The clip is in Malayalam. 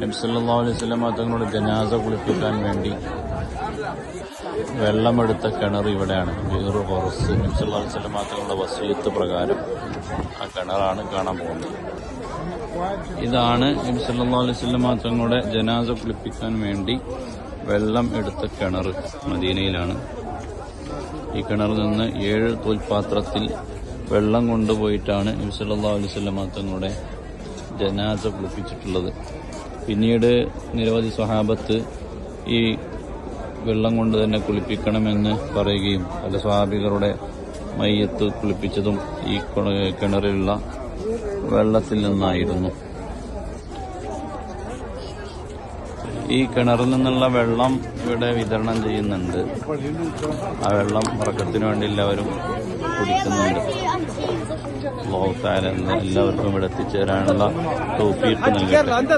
നബി സല്ലല്ലാഹു അലൈഹി വസല്ലം തങ്ങളുടെ ജനാസ കുളിപ്പിക്കാൻ വേണ്ടി വെള്ളമെടുത്ത കിണർ ഇവിടെയാണ്. ബീറു ഹൊറസ് നബി സല്ലല്ലാഹു അലൈഹി വസല്ലം തങ്ങളുടെ വസിയത്ത് പ്രകാരം ആ കിണറാണ് കാണാൻ പോകുന്നത്. ഇതാണ് നബി സല്ലല്ലാഹു അലൈഹി വസല്ലം തങ്ങളുടെ ജനാസ കുളിപ്പിക്കാൻ വേണ്ടി വെള്ളം എടുത്ത കിണർ. മദീനയിലാണ്. ഈ കിണറിൽ നിന്ന് 7 തോൽപാത്രത്തിൽ വെള്ളം കൊണ്ടുപോയിട്ടാണ് നബി സല്ലല്ലാഹു അലൈഹി വസല്ലം തങ്ങളുടെ ജനാസ കുളിപ്പിച്ചിട്ടുള്ളത്. പിന്നീട് നിരവധി സ്വഹാബത്ത് ഈ വെള്ളം കൊണ്ട് തന്നെ കുളിപ്പിക്കണമെന്ന് പറയുകയും പല സ്വഹാബികളുടെ മയ്യത്ത് കുളിപ്പിച്ചതും ഈ കിണറിലുള്ള വെള്ളത്തിൽ നിന്നായിരുന്നു. ഈ കിണറിൽ നിന്നുള്ള വെള്ളം ഇവിടെ വിതരണം ചെയ്യുന്നുണ്ട്. ആ വെള്ളം ഉറക്കത്തിന് വേണ്ടി എല്ലാവരും കുടിക്കുന്നുണ്ട്. അല്ലാഹു തആല എല്ലാവർക്കും ഇവിടെ എത്തിച്ചേരാനുള്ള തൗഫീഖ് നൽകട്ടെ.